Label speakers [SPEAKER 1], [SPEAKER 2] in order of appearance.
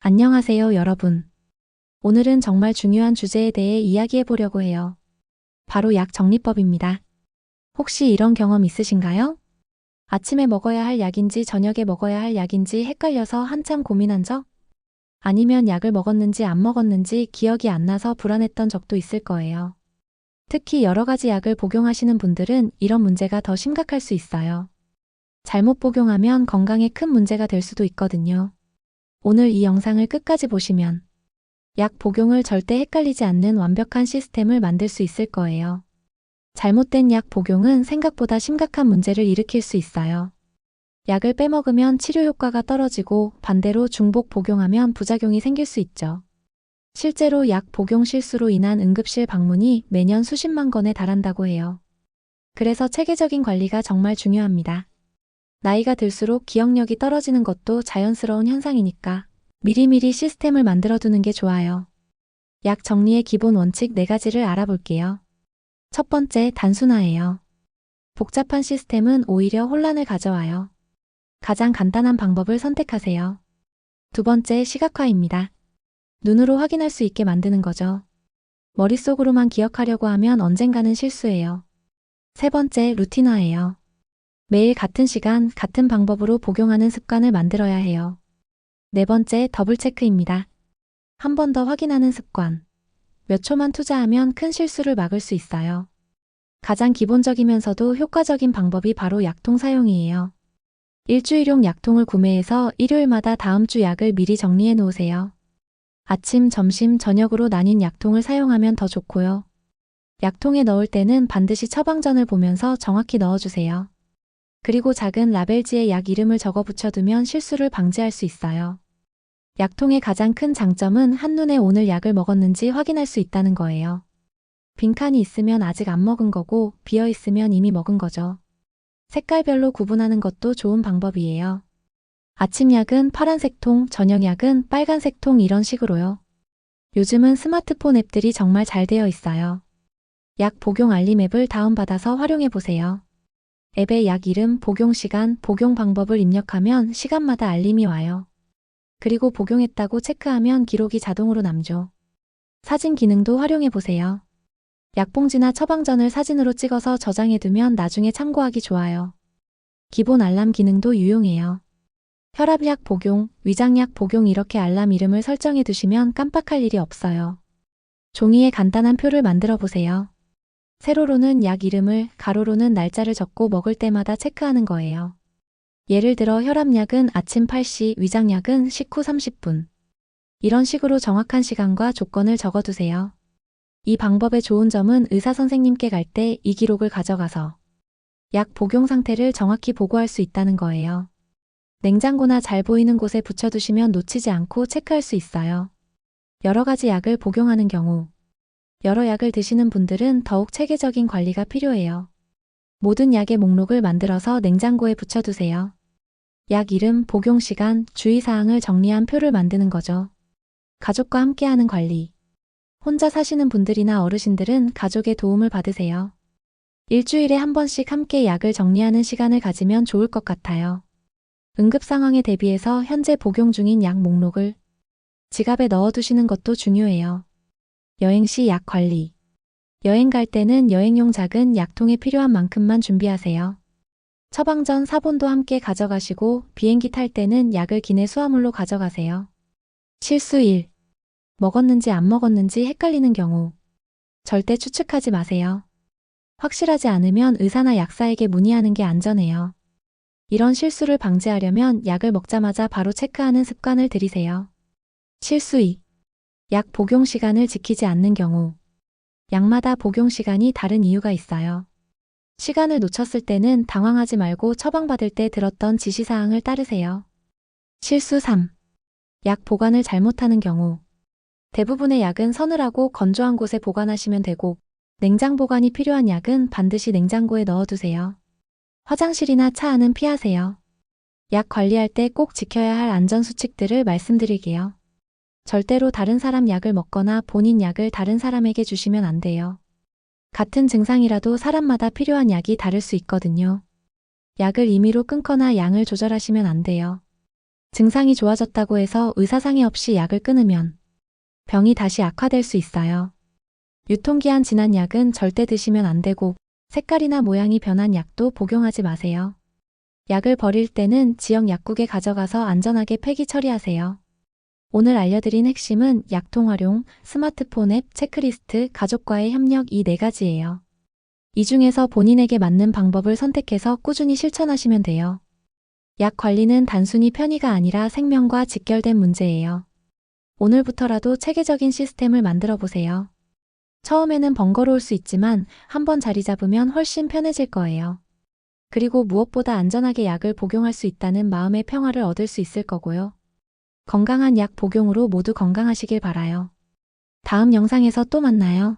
[SPEAKER 1] 안녕하세요, 여러분. 오늘은 정말 중요한 주제에 대해 이야기해 보려고 해요. 바로 약 정리법입니다. 혹시 이런 경험 있으신가요? 아침에 먹어야 할 약인지 저녁에 먹어야 할 약인지 헷갈려서 한참 고민한 적? 아니면 약을 먹었는지 안 먹었는지 기억이 안 나서 불안했던 적도 있을 거예요. 특히 여러 가지 약을 복용하시는 분들은 이런 문제가 더 심각할 수 있어요. 잘못 복용하면 건강에 큰 문제가 될 수도 있거든요. 오늘 이 영상을 끝까지 보시면 약 복용을 절대 헷갈리지 않는 완벽한 시스템을 만들 수 있을 거예요. 잘못된 약 복용은 생각보다 심각한 문제를 일으킬 수 있어요. 약을 빼먹으면 치료 효과가 떨어지고 반대로 중복 복용하면 부작용이 생길 수 있죠. 실제로 약 복용 실수로 인한 응급실 방문이 매년 수십만 건에 달한다고 해요. 그래서 체계적인 관리가 정말 중요합니다. 나이가 들수록 기억력이 떨어지는 것도 자연스러운 현상이니까 미리미리 시스템을 만들어두는 게 좋아요. 약 정리의 기본 원칙 4가지를 알아볼게요. 첫 번째, 단순화예요. 복잡한 시스템은 오히려 혼란을 가져와요. 가장 간단한 방법을 선택하세요. 두 번째, 시각화입니다. 눈으로 확인할 수 있게 만드는 거죠. 머릿속으로만 기억하려고 하면 언젠가는 실수해요. 세 번째, 루틴화예요. 매일 같은 시간, 같은 방법으로 복용하는 습관을 만들어야 해요. 네 번째, 더블 체크입니다. 한 번 더 확인하는 습관. 몇 초만 투자하면 큰 실수를 막을 수 있어요. 가장 기본적이면서도 효과적인 방법이 바로 약통 사용이에요. 일주일용 약통을 구매해서 일요일마다 다음 주 약을 미리 정리해 놓으세요. 아침, 점심, 저녁으로 나뉜 약통을 사용하면 더 좋고요. 약통에 넣을 때는 반드시 처방전을 보면서 정확히 넣어주세요. 그리고 작은 라벨지에 약 이름을 적어 붙여두면 실수를 방지할 수 있어요. 약통의 가장 큰 장점은 한눈에 오늘 약을 먹었는지 확인할 수 있다는 거예요. 빈칸이 있으면 아직 안 먹은 거고 비어 있으면 이미 먹은 거죠. 색깔별로 구분하는 것도 좋은 방법이에요. 아침 약은 파란색 통, 저녁 약은 빨간색 통 이런 식으로요. 요즘은 스마트폰 앱들이 정말 잘 되어 있어요. 약 복용 알림 앱을 다운받아서 활용해 보세요. 앱에 약 이름, 복용 시간, 복용 방법을 입력하면 시간마다 알림이 와요. 그리고 복용했다고 체크하면 기록이 자동으로 남죠. 사진 기능도 활용해 보세요. 약봉지나 처방전을 사진으로 찍어서 저장해두면 나중에 참고하기 좋아요. 기본 알람 기능도 유용해요. 혈압약 복용, 위장약 복용 이렇게 알람 이름을 설정해 두시면 깜빡할 일이 없어요. 종이에 간단한 표를 만들어 보세요. 세로로는 약 이름을, 가로로는 날짜를 적고 먹을 때마다 체크하는 거예요. 예를 들어 혈압약은 아침 8시, 위장약은 식후 30분. 이런 식으로 정확한 시간과 조건을 적어두세요. 이 방법의 좋은 점은 의사 선생님께 갈 때 이 기록을 가져가서 약 복용 상태를 정확히 보고할 수 있다는 거예요. 냉장고나 잘 보이는 곳에 붙여두시면 놓치지 않고 체크할 수 있어요. 여러 가지 약을 복용하는 경우 여러 약을 드시는 분들은 더욱 체계적인 관리가 필요해요. 모든 약의 목록을 만들어서 냉장고에 붙여두세요. 약 이름, 복용 시간, 주의사항을 정리한 표를 만드는 거죠. 가족과 함께하는 관리. 혼자 사시는 분들이나 어르신들은 가족의 도움을 받으세요. 일주일에 한 번씩 함께 약을 정리하는 시간을 가지면 좋을 것 같아요. 응급 상황에 대비해서 현재 복용 중인 약 목록을 지갑에 넣어두시는 것도 중요해요. 여행 시 약 관리. 여행 갈 때는 여행용 작은 약통에 필요한 만큼만 준비하세요. 처방전, 사본도 함께 가져가시고 비행기 탈 때는 약을 기내 수화물로 가져가세요. 실수 1. 먹었는지 안 먹었는지 헷갈리는 경우. 절대 추측하지 마세요. 확실하지 않으면 의사나 약사에게 문의하는 게 안전해요. 이런 실수를 방지하려면 약을 먹자마자 바로 체크하는 습관을 들이세요. 실수 2. 약 복용 시간을 지키지 않는 경우. 약마다 복용 시간이 다른 이유가 있어요. 시간을 놓쳤을 때는 당황하지 말고 처방받을 때 들었던 지시사항을 따르세요. 실수 3. 약 보관을 잘못하는 경우. 대부분의 약은 서늘하고 건조한 곳에 보관하시면 되고 냉장 보관이 필요한 약은 반드시 냉장고에 넣어두세요. 화장실이나 차 안은 피하세요. 약 관리할 때 꼭 지켜야 할 안전수칙들을 말씀드릴게요. 절대로 다른 사람 약을 먹거나 본인 약을 다른 사람에게 주시면 안 돼요. 같은 증상이라도 사람마다 필요한 약이 다를 수 있거든요. 약을 임의로 끊거나 양을 조절하시면 안 돼요. 증상이 좋아졌다고 해서 의사상의 없이 약을 끊으면 병이 다시 악화될 수 있어요. 유통기한 지난 약은 절대 드시면 안 되고 색깔이나 모양이 변한 약도 복용하지 마세요. 약을 버릴 때는 지역 약국에 가져가서 안전하게 폐기 처리하세요. 오늘 알려드린 핵심은 약통 활용, 스마트폰 앱, 체크리스트, 가족과의 협력 이 4가지예요. 이 중에서 본인에게 맞는 방법을 선택해서 꾸준히 실천하시면 돼요. 약 관리는 단순히 편의가 아니라 생명과 직결된 문제예요. 오늘부터라도 체계적인 시스템을 만들어 보세요. 처음에는 번거로울 수 있지만 한번 자리 잡으면 훨씬 편해질 거예요. 그리고 무엇보다 안전하게 약을 복용할 수 있다는 마음의 평화를 얻을 수 있을 거고요. 건강한 약 복용으로 모두 건강하시길 바라요. 다음 영상에서 또 만나요.